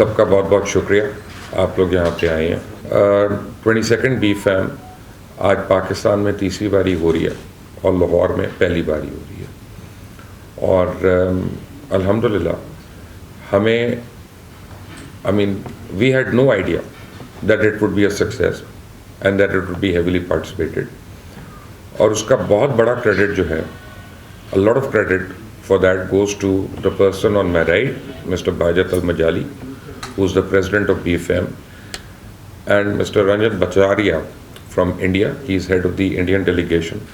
सबका बहुत बहुत शुक्रिया आप लोग यहाँ पे आए हैं। 22nd BFAM आज पाकिस्तान में तीसरी बारी हो रही है और लाहौर में पहली बारी हो रही है और अल्हम्दुलिल्लाह हमें we had no idea that it would be a success and that it would be heavily participated, और उसका बहुत बड़ा क्रेडिट जो है, a lot of credit for that goes to the person on my right, Mr. Bajat Al-Majali, who's the president of BFAM, and Mr. Ranjit Bhattacharya from India, he's head of the Indian delegation.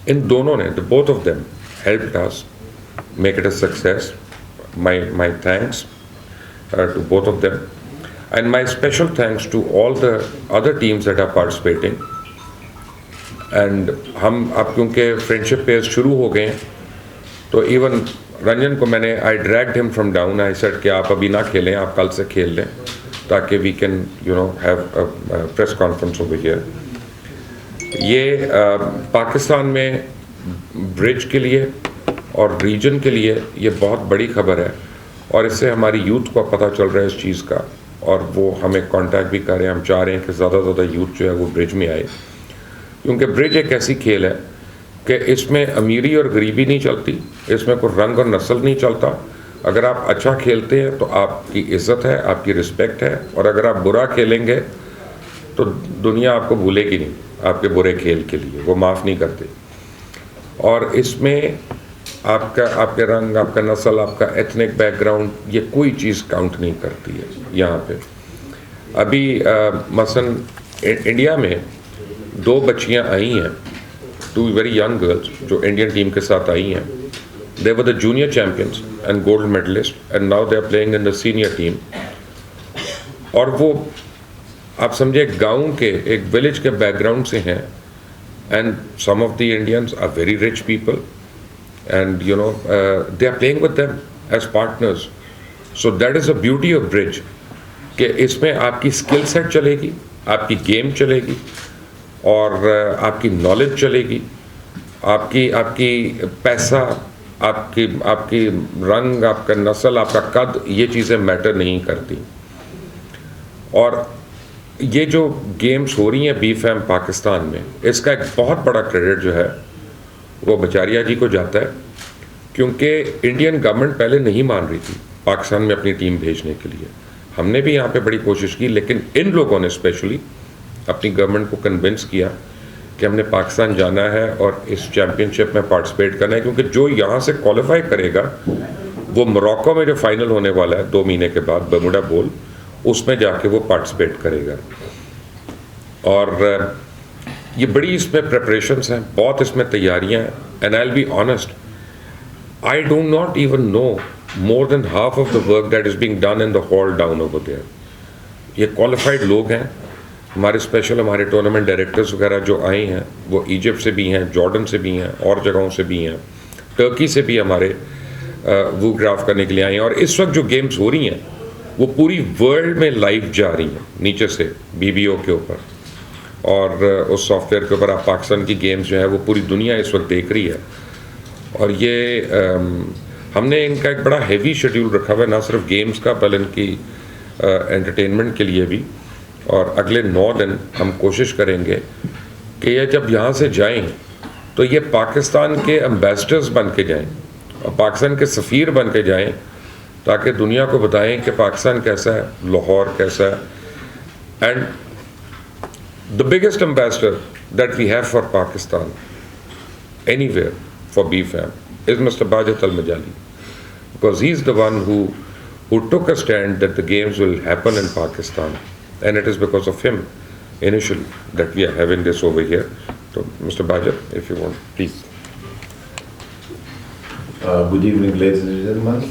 In दोनों ने, the both of them helped us make it a success. My thanks to both of them, and my special thanks to all the other teams that are participating. And हम अब क्योंकि friendship pairs शुरू हो गए हैं, तो even Ranjan को मैंने I dragged him from down, I said कि आप अभी ना खेलें, आप कल से खेल लें ताकि we can have press conference over here. ये पाकिस्तान में ब्रिज के लिए और रीजन के लिए ये बहुत बड़ी खबर है, और इससे हमारी यूथ को पता चल रहा है इस चीज़ का, और वो हमें कांटेक्ट भी कर रहे हैं। हम चाह रहे हैं कि ज़्यादा से ज़्यादा यूथ जो है वो ब्रिज में आए, क्योंकि ब्रिज एक ऐसी खेल है कि इसमें अमीरी और गरीबी नहीं चलती, इसमें कोई रंग और नस्ल नहीं चलता। अगर आप अच्छा खेलते हैं तो आपकी इज़्ज़त है, आपकी रिस्पेक्ट है, और अगर आप बुरा खेलेंगे तो दुनिया आपको भूलेगी नहीं आपके बुरे खेल के लिए, वो माफ़ नहीं करते। और इसमें आपके रंग, आपका नस्ल, आपका एथनिक बैकग्राउंड, ये कोई चीज़ काउंट नहीं करती है यहाँ पे। अभी मसलन इंडिया में 2 बच्चियाँ आई हैं, 2 वेरी यंग गर्ल्स जो इंडियन टीम के साथ आई हैं। They were the junior champions and gold medalist, and now they are playing in the senior team. और वो आप समझे गाँव के एक विलेज के बैकग्राउंड से हैं, and some of the Indians are very rich people, and they are playing with them as partners. So that is the beauty of bridge, कि इसमें आपकी स्किल सेट चलेगी, आपकी गेम चलेगी, और आपकी नॉलेज चलेगी, आपकी पैसा, आपकी रंग, आपका नस्ल, आपका कद, ये चीज़ें मैटर नहीं करती। और ये जो गेम्स हो रही हैं BFAM पाकिस्तान में, इसका एक बहुत बड़ा क्रेडिट जो है वो बचारिया जी को जाता है, क्योंकि इंडियन गवर्नमेंट पहले नहीं मान रही थी पाकिस्तान में अपनी टीम भेजने के लिए। हमने भी यहाँ पे बड़ी कोशिश की, लेकिन इन लोगों ने स्पेशली अपनी गवर्नमेंट को कन्विंस किया कि हमने पाकिस्तान जाना है और इस चैम्पियनशिप में पार्टिसिपेट करना है, क्योंकि जो यहाँ से क्वालिफाई करेगा वो मोरक्को में जो फाइनल होने वाला है 2 महीने के बाद, बर्मुडा बोल, उसमें जाके वो पार्टिसिपेट करेगा। और ये बड़ी इसमें प्रेपरेशंस हैं, बहुत इसमें तैयारियां हैं, and I will be honest, I do not even know more than half of the work that is being done in the hall down over there. ये क्वालिफाइड लोग हैं हमारे, स्पेशल हमारे टूर्नामेंट डायरेक्टर्स वगैरह जो आए हैं वो इजिप्ट से भी हैं, जॉर्डन से भी हैं, और जगहों से भी हैं, टर्की से भी हमारे वो ग्राफ करने के लिए आए हैं। और इस वक्त जो गेम्स हो रही हैं वो पूरी वर्ल्ड में लाइव जा रही हैं नीचे से BBO के ऊपर, और उस सॉफ्टवेयर के ऊपर आप पाकिस्तान की गेम्स जो है वो पूरी दुनिया इस वक्त देख रही है। और ये हमने इनका एक बड़ा हेवी शेड्यूल रखा हुआ है, ना सिर्फ गेम्स का बल्कि इनकी एंटरटेनमेंट के लिए भी। और अगले 9 दिन हम कोशिश करेंगे कि ये जब यहाँ से जाएं तो ये पाकिस्तान के एम्बेसडर्स बन के जाएं और पाकिस्तान के सफ़ीर बन के जाएं, ताकि दुनिया को बताएं कि पाकिस्तान कैसा है, लाहौर कैसा है। And the biggest ambassador that we have for Pakistan anywhere for BFAM is Mr. Bajat Al-Majali, because he's the one who took a stand that the games will happen in Pakistan, and it is because of him initially that we are having this over here. So Mr. Bajat, if you want, please. Good evening, ladies and gentlemen.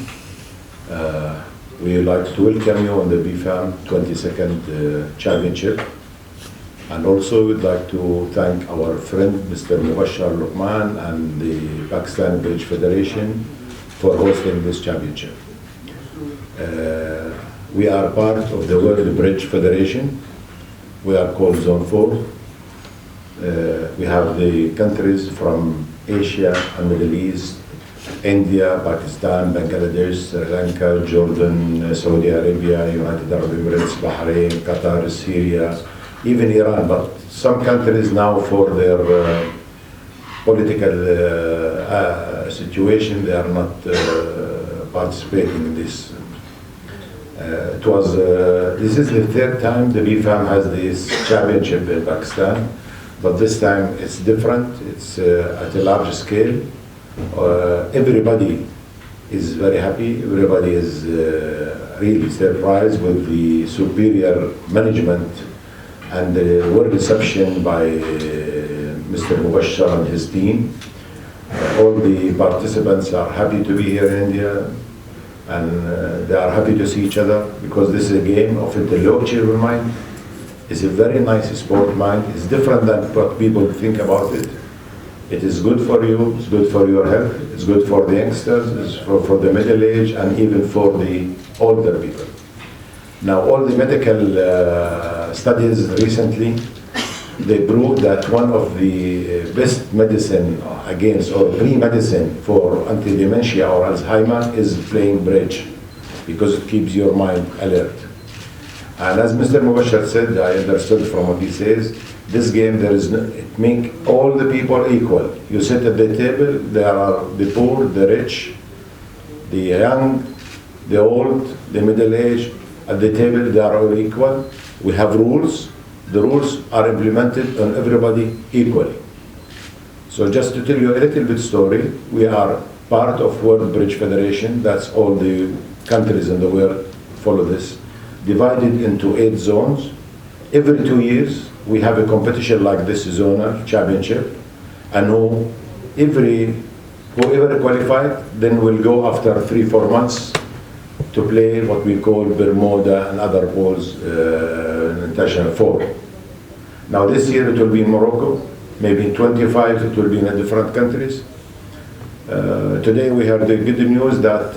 We would like to welcome you on the BFAM 22nd Championship. And also we'd like to thank our friend Mr. Mubashshar Luqman and the Pakistan Bridge Federation for hosting this championship. We are part of the World Bridge Federation. We are called Zone 4. We have the countries from Asia and Middle East, India, Pakistan, Bangladesh, Sri Lanka, Jordan, Saudi Arabia, United Arab Emirates, Bahrain, Qatar, Syria, even Iran. But some countries now, for their political situation, they are not participating in this. This is the third time the BFAM has this championship in Pakistan, but this time it's different. It's at a large scale. Everybody is very happy. Everybody is really surprised with the superior management and the well reception by Mr. Mubashshir and his team. All the participants are happy to be here in India, and they are happy to see each other, because this is a game of intellectual mind. It's a very nice sport mind. It's different than what people think about it. It is good for you, it's good for your health, it's good for the youngsters, it's for the middle age, and even for the older people. Now, all the medical studies recently, they proved that one of the best medicine against, or pre-medicine for anti-dementia or Alzheimer, is playing bridge, because it keeps your mind alert. And as Mr. Mubashshir said, I understood from what he says, this game, it makes all the people equal. You sit at the table, there are the poor, the rich, the young, the old, the middle-aged. At the table, they are all equal. We have rules. The rules are implemented on everybody equally. So just to tell you a little bit story, we are part of World Bridge Federation. That's all the countries in the world follow this. Divided into 8 zones. Every 2 years, we have a competition like this, zonal championship, and whoever qualified then will go after 3-4 months to play what we call Bermuda and other balls international forum. Now this year it will be in Morocco, maybe in 25 it will be in different countries. Today we heard the good news that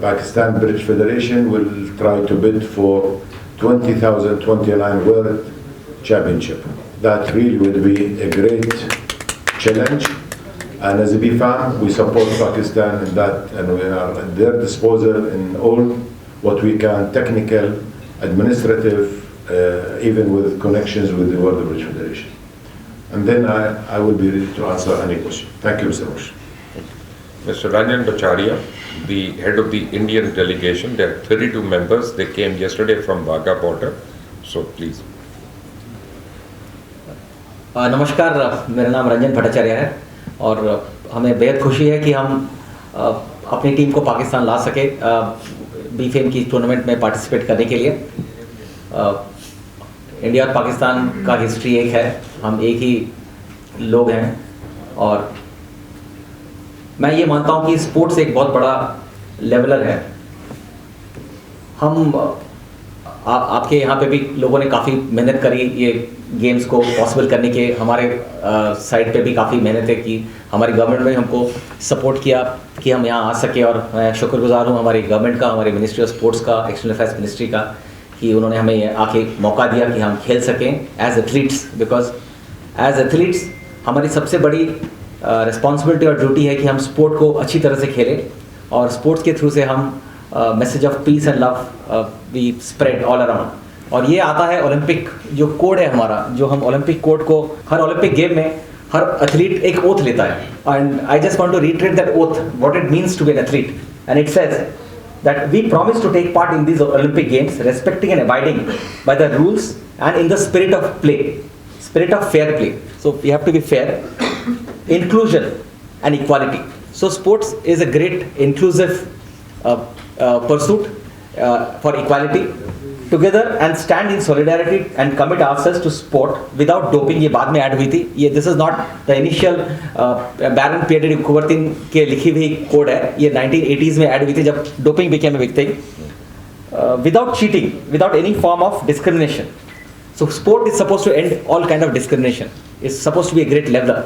Pakistan Bridge Federation will try to bid for 2029 World Championship. That really will be a great challenge, and as a BFAM we support Pakistan in that, and we are at their disposal in all what we can, technical, administrative, even with connections with the World Bridge Federation. And then I will be ready to answer any question. Thank you, Mr. Bush. Mr. Ranjan Bhacharia, the head of the Indian delegation. There are 32 members. They came yesterday from Baaghi border. So please. नमस्कार, मेरा नाम रंजन भट्टाचार्य है और हमें बेहद खुशी है कि हम अपनी टीम को पाकिस्तान ला सके बीफेम की टूर्नामेंट में पार्टिसिपेट करने के लिए। इंडिया और पाकिस्तान का हिस्ट्री एक है, हम एक ही लोग हैं, और मैं ये मानता हूँ कि स्पोर्ट्स एक बहुत बड़ा लेवलर है। हम आपके यहाँ पे भी लोगों ने काफ़ी मेहनत करी ये गेम्स को पॉसिबल करने के, हमारे साइड पे भी काफ़ी मेहनत है कि हमारी गवर्नमेंट ने हमको सपोर्ट किया कि हम यहाँ आ सके, और मैं शुक्रगुजार हूँ हमारी गवर्नमेंट का, हमारी मिनिस्ट्री ऑफ स्पोर्ट्स का, एक्सटर्नल अफेयर्स मिनिस्ट्री का, कि उन्होंने हमें आके मौका दिया कि हम खेल सकें as athletes. Because as athletes हमारी सबसे बड़ी रिस्पॉन्सिबिलिटी और ड्यूटी है कि हम स्पोर्ट को अच्छी तरह से खेलें, और स्पोर्ट्स के थ्रू से हम message of peace and love we spread all around. और ये आता है ओलंपिक जो कोड है हमारा, जो हम ओलंपिक कोड को हर ओलंपिक गेम में हर एथलीट एक ओथ लेता है, and I just want to retreat that oath, what it means to be an athlete, and it says that we promise to take part in these Olympic Games respecting and abiding by the rules and in the spirit of play, spirit of fair play. So we have to be fair, inclusion and equality. So sports is a great inclusive pursuit for equality, together and stand in solidarity and commit ourselves to sport without doping. ये बाद में add हुई थी, ये this is not the initial baron Pierre de Coubertin के लिखी हुई code है, ये 1980s में ऐड हुई थी जब doping became a big thing. Without cheating, without any form of discrimination. So sport is supposed to end all kind of discrimination. It's supposed to be a great leveler,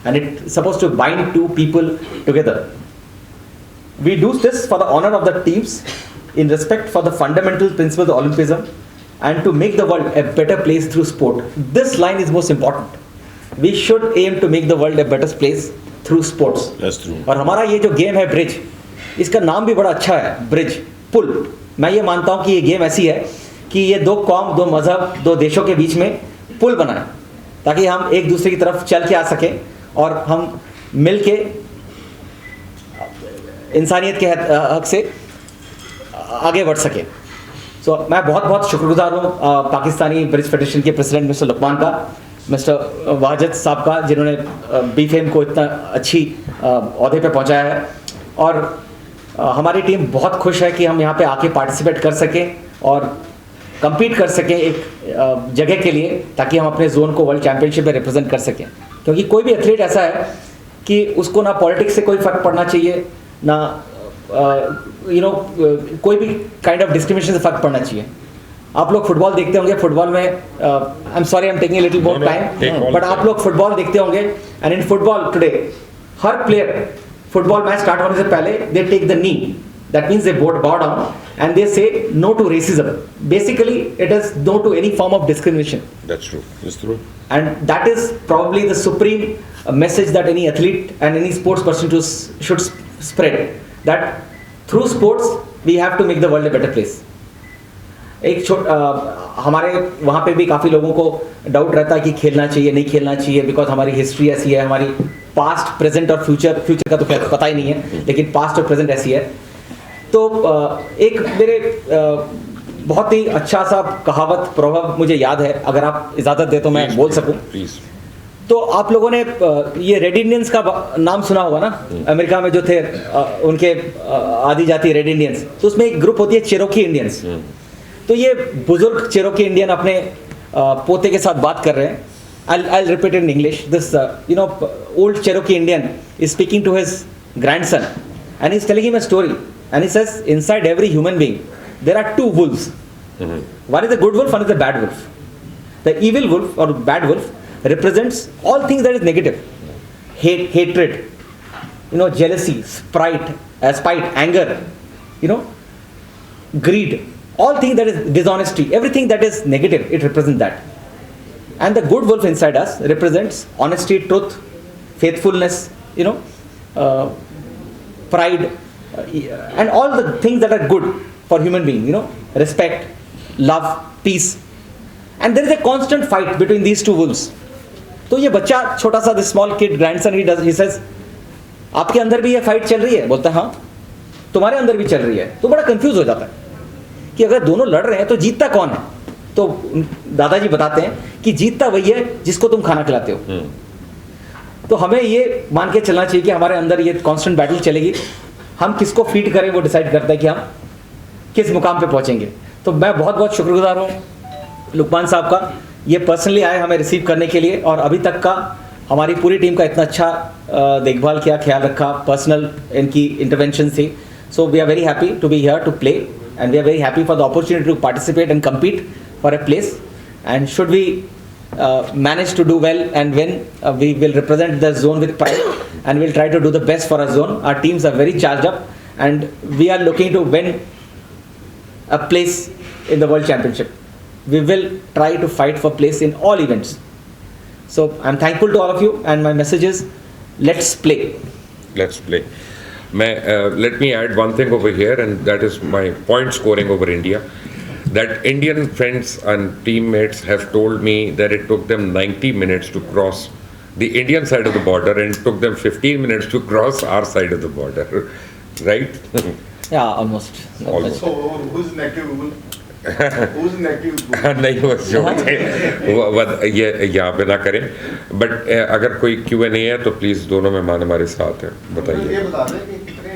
and it's supposed to bind two people together. We do this for the honor of the teams, in respect for the fundamental principles of Olympism, and to make the world a better place through sport. This line is most important. We should aim to make the world a better place through sports. That's true. और हमारा ये जो game है bridge, इसका नाम भी बड़ा अच्छा है, ब्रिज, पुल. मैं ये मानता हूँ कि ये गेम ऐसी है कि ये दो कौम, दो मज़हब, दो देशों के बीच में पुल बनाए, ताकि हम एक दूसरे की तरफ चल के आ सकें और हम मिल के इंसानियत के हक से आगे बढ़ सकें. सो मैं बहुत बहुत शुक्रगुजार हूँ पाकिस्तानी ब्रिज फेडरेशन के प्रेसिडेंट मिस्टर लुकमान का, मिस्टर वाजिद साहब का, जिन्होंने बीफेम को इतना अच्छी ओहदे पे पहुँचाया है. और हमारी टीम बहुत खुश है कि हम यहाँ पे आके पार्टिसिपेट कर सकें और compete कर सकें एक जगह के लिए, ताकि हम अपने जोन को वर्ल्ड चैम्पियनशिप में रिप्रेजेंट कर सकें. क्योंकि कोई भी एथलीट ऐसा है कि उसको ना पॉलिटिक्स से कोई फ़र्क पड़ना चाहिए, ना कोई भी काइंड ऑफ डिस्क्रिमिनेशन से फ़र्क पड़ना चाहिए. आप लोग फुटबॉल देखते होंगे, फुटबॉल में I am sorry I am taking little more time, but आप लोग फुटबॉल देखते होंगे, एंड इन फुटबॉल टुडे हर प्लेयर फुटबॉल मैच स्टार्ट होने से पहले they take the knee. That means they bow down and they say no to racism. Basically, it is no to any form of discrimination. That's true. It's true. And that is probably the supreme message that any athlete and any sports person should spread. That through sports, we have to make the world a better place. हमारे वहाँ पे भी काफ़ी लोगों को doubt रहता है कि खेलना चाहिए नहीं खेलना चाहिए, बिकॉज हमारी हिस्ट्री ऐसी है, हमारी पास्ट, प्रेजेंट और फ्यूचर का तो खैर पता ही नहीं है, लेकिन पास्ट और प्रेजेंट ऐसी है. तो एक मेरे बहुत ही अच्छा सा कहावत प्रभाव मुझे याद है, अगर आप इजाज़त दे तो मैं बोल सकूं. तो आप लोगों ने ये रेड इंडियंस का नाम सुना होगा ना, अमेरिका में जो थे उनके आदि जाति रेड इंडियंस, तो उसमें एक ग्रुप होती है चेरोकी इंडियंस. तो ये बुजुर्ग चेरोकी इंडियन अपने पोते के साथ बात कर रहे हैं. I'll repeat it in English. This old Cherokee Indian is speaking to his grandson and he's telling him a story. And he says, inside every human being, there are two wolves. One is the good wolf, one is the bad wolf. The evil wolf or bad wolf represents all things that is negative. Hatred, jealousy, spite, anger, greed. All things that is dishonesty, everything that is negative, it represents that. And the good wolf inside us represents honesty, truth, faithfulness, pride, and all the things that are good for human being, respect, love, peace. And there is a constant fight between these two wolves. तो ये बच्चा छोटा सा, this small kid, grandson, he says, आपके अंदर भी ये fight चल रही है? बोलता है हाँ. तुम्हारे अंदर भी चल रही है. तो बड़ा कंफ्यूज हो जाता है कि अगर दोनों लड़ रहे हैं तो जीतता कौन है. तो दादाजी बताते हैं कि जीतता वही है जिसको तुम खाना खिलाते हो. तो हमें ये मान के चलना चाहिए कि हमारे अंदर ये कांस्टेंट बैटल चलेगी. हम किसको फीड करें वो डिसाइड करता है कि हम किस मुकाम पे पहुंचेंगे. तो मैं बहुत बहुत शुक्रगुजार हूँ लुकमान साहब का, ये पर्सनली आए हमें रिसीव करने के लिए, और अभी तक का हमारी पूरी टीम का इतना अच्छा देखभाल किया, ख्याल रखा, पर्सनल इनकी इंटरवेंशन से. So we are very happy to be here to play, and we are very happy for the opportunity to participate and compete for a place. And should we manage to do well and win, we will represent the zone with pride and we'll try to do the best for our zone. Our teams are very charged up and we are looking to win a place in the world championship. We will try to fight for place in all events. So I'm thankful to all of you, and my message is let's play. Let's play. Let me add one thing over here, and that is my point scoring over India. That Indian friends and teammates have told me that it took them 90 minutes to cross the Indian side of the border and it took them 15 minutes to cross our side of the border. Right? Yeah, almost. So who's negative? Who's negative? नहीं वो जो ये यहाँ पे ना करें, but अगर कोई Q&A है तो प्लीज़ दोनों मेहमान हमारे साथ हैं, बताइए. ये बता दें कि कितने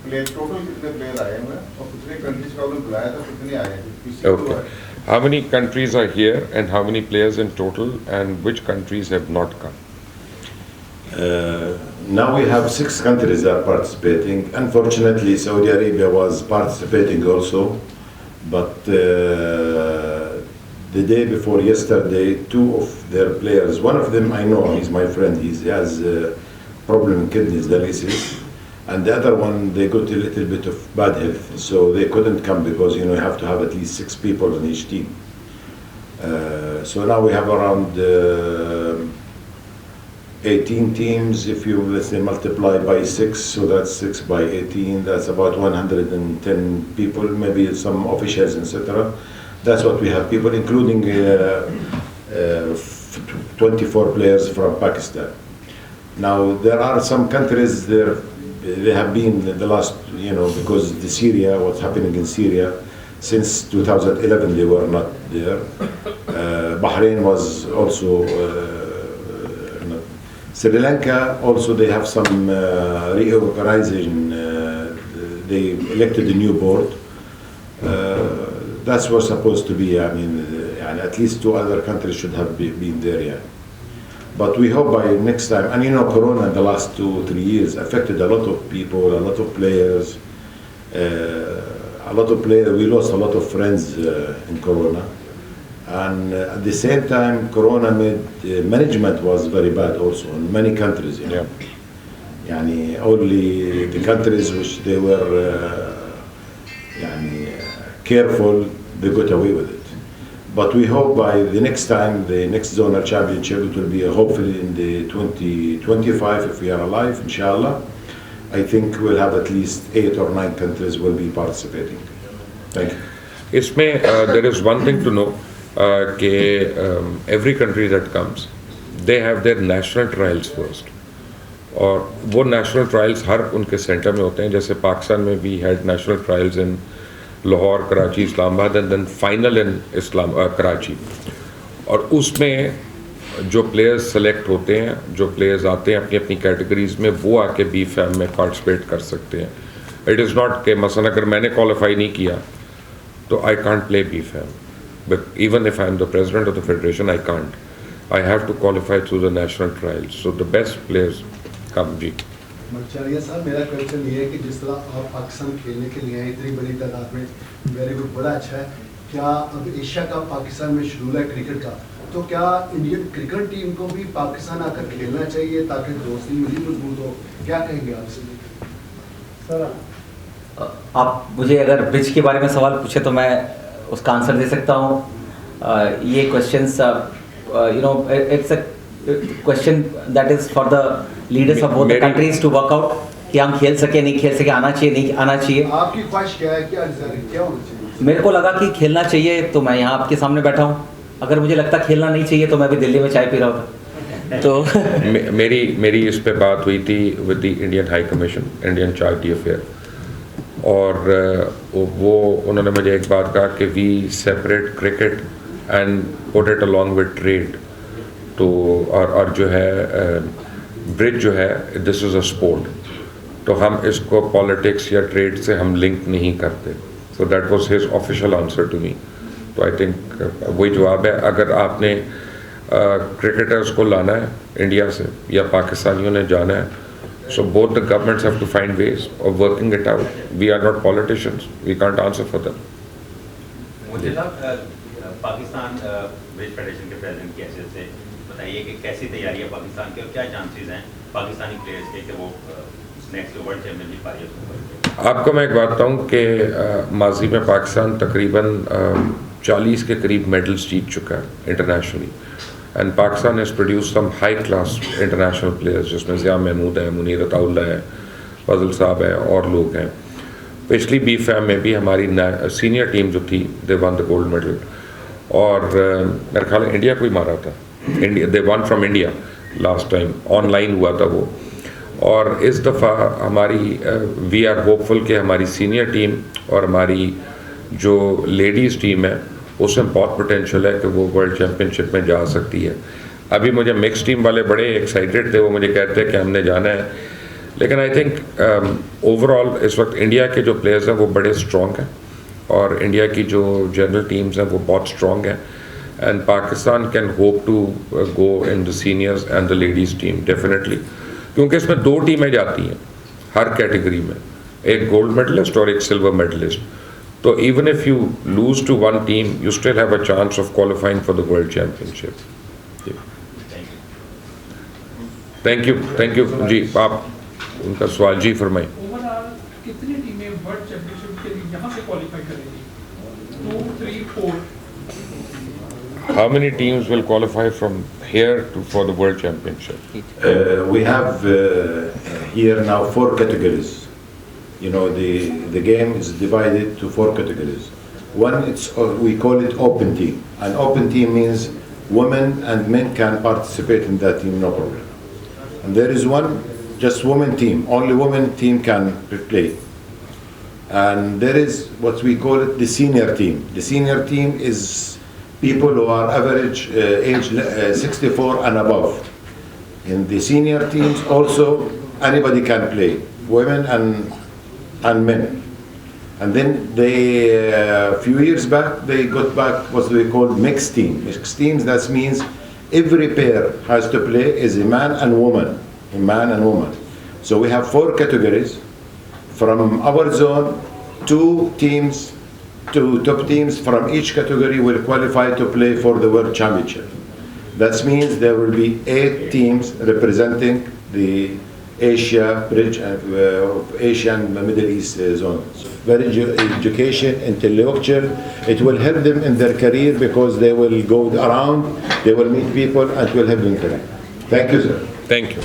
प्लेयर, टोटल कितने प्लेयर आए हैं और कितने कंट्रीज का उन्होंने बुलाया था, कितने आए हैं? Okay. How many countries are here and how many players in total, and which countries have not come? Now we have 6 countries that are participating. Unfortunately, Saudi Arabia was participating also, but the day before yesterday, 2 of their players, one of them I know, he's my friend, he has problem in kidneys, dialysis. And the other one, they got a little bit of bad health, so they couldn't come because you have to have at least 6 people on each team. So now we have around 18 teams. If you, let's say, multiply by 6, so that's 6 by 18, that's about 110 people, maybe some officials, etc. That's what we have people, including 24 players from Pakistan. Now, there are some countries there, they have been the last, because the Syria, what's happening in Syria, since 2011 they were not there. Bahrain was also, Sri Lanka also, they have some reorganization, they elected a new board. That's what's supposed to be, and at least 2 other countries should have been there, yeah. But we hope by next time, and Corona in the last 2-3 years affected a lot of people, a lot of players, we lost a lot of friends in Corona. And at the same time, Corona made management was very bad also in many countries. Yeah. Only the countries which they were careful, they got away with it. But we hope by the next time, the next zonal championship, it will be hopefully in the 2025, if we are alive, inshallah. I think we'll have at least 8 or 9 countries will be participating. Thank you. Isme, there is one thing to know, every country that comes, they have their national trials first. और वो national trials हर उनके centre में होते हैं. जैसे पाकिस्तान में we had national trials in Lahore, Karachi, Islamabad and then final in Karachi. और उसमें जो प्लेयर्स सेलेक्ट होते हैं, जो प्लेयर्स आते हैं अपनी अपनी कैटेगरीज में, वो आके बी फैम में पार्टिसिपेट कर सकते हैं. इट इज़ नॉट कि मसलन अगर मैंने क्वालिफाई नहीं किया तो I can't play be fam. But even if I am the president of the federation, I can't. I have to qualify through the national trials. So the best players come. जी Macharia साहब, मेरा question ये है कि जिस तरह आप पाकिस्तान खेलने के लिए हैं इतनी बड़ी तादाद में, वेरी गुड, बड़ा अच्छा है. क्या अब एशिया कप पाकिस्तान में शेड्यूल है क्रिकेट का, तो क्या इंडियन क्रिकेट टीम को भी पाकिस्तान आकर खेलना चाहिए ताकि दोस्ती मज़ीद मजबूत हो? क्या कहेंगे आपसे? सर, आप मुझे अगर ब्रिज के बारे में सवाल पूछे तो मैं उसका आंसर दे सकता हूँ. ये questions it's a question that is for the leaders of both the countries to work out कि हम खेल सके नहीं खेल सके, आना चाहिए नहीं आना चाहिए. आपकी ख्वाहिश क्या है, क्या होना चाहिए? मेरे को लगा कि खेलना चाहिए तो मैं यहाँ आपके सामने बैठा हूँ. अगर मुझे लगता खेलना नहीं चाहिए तो मैं भी दिल्ली में चाय पी रहा होता. तो मेरी इस पे बात हुई थी with the Indian high commission, Indian chargé d'affaires, और वो उन्होंने मुझे एक बात कहा कि we separate cricket and put it along with trade. तो और जो है ब्रिज जो है, दिस इज़ अ स्पोर्ट, तो हम इसको पॉलिटिक्स या ट्रेड से हम लिंक नहीं करते. So that was his official answer to me. तो आई थिंक वही जवाब है. अगर आपने क्रिकेटर्स को लाना है इंडिया से या पाकिस्तानियों ने जाना है, so both the governments have to find ways of working it out. We are not politicians, we can't answer for them. मुझे पाकिस्तान ब्रिज फेडरेशन के प्रेसिडेंट की हैसियत से बताइए कि कैसी तैयारी है पाकिस्तान की और क्या चांसेस हैं पाकिस्तानी प्लेयर्स के कि वो नेक्स्ट वर्ल्ड चैम्पियनशिप पारी. आपको मैं एक बात बताऊँ कि माजी में पाकिस्तान तकरीबन 40 के करीब मेडल्स जीत चुका है internationally. And Pakistan has produce some high class international players, जिसमें ज़िया महमूद है, मुनीर अताउल्ला है, फजल साहब है और लोग हैं. पिछली बी फैम में भी हमारी सीनियर टीम जो थी, दे वन द गोल्ड मेडल. और मेरे ख्याल इंडिया को ही मारा था. India, they one from India last time, online हुआ था वो. और इस दफ़ा हमारी वी आर होपफुल कि हमारी सीनियर टीम और हमारी जो लेडीज़ टीम है उसमें बहुत पोटेंशियल है कि वो वर्ल्ड चैम्पियनशिप में जा सकती है. अभी मुझे मिक्स टीम वाले बड़े एक्साइटेड थे, वो मुझे कहते हैं कि हमने जाना है. लेकिन आई थिंक ओवरऑल इस वक्त इंडिया के जो प्लेयर्स हैं वो बड़े स्ट्रॉन्ग हैं और इंडिया की जो जनरल टीम्स हैं वो बहुत स्ट्रॉन्ग हैं. And Pakistan can hope to go in the seniors and the ladies team definitely, क्योंकि इसमें 2 टीमें जाती हैं हर कैटेगरी में, एक गोल्ड मेडलिस्ट और एक सिल्वर मेडलिस्ट. तो even if you lose to one team, you still have a chance of qualifying for the world championship. Thank you जी. आप उनका सवाल जी फरमाएं. ओवरऑल कितनी टीमें वर्ल्ड चैंपियनशिप के लिए यहाँ से क्वालिफाई करेंगी? 2, 3, 4 how many teams will qualify from here for the World Championship? We have here now 4 categories. You know, the game is divided to 4 categories. One, we call it open team. An open team means women and men can participate in that team, no problem. And there is one, just women team. Only women team can play. And there is what we call it the senior team. The senior team is people who are average age 64 and above. In the senior teams also anybody can play, women and men. And then they few years back they got back what we call mixed team. Mixed teams, that means every pair has to play as a man and woman, a man and woman. So we have 4 categories. From our zone, 2 teams, 2 top teams from each category will qualify to play for the World Championship. That means there will be 8 teams representing the Asia, Asia and Middle East zone. Very education, intellectual. It will help them in their career because they will go around, they will meet people, and it will help them career. Thank you, sir. Thank you.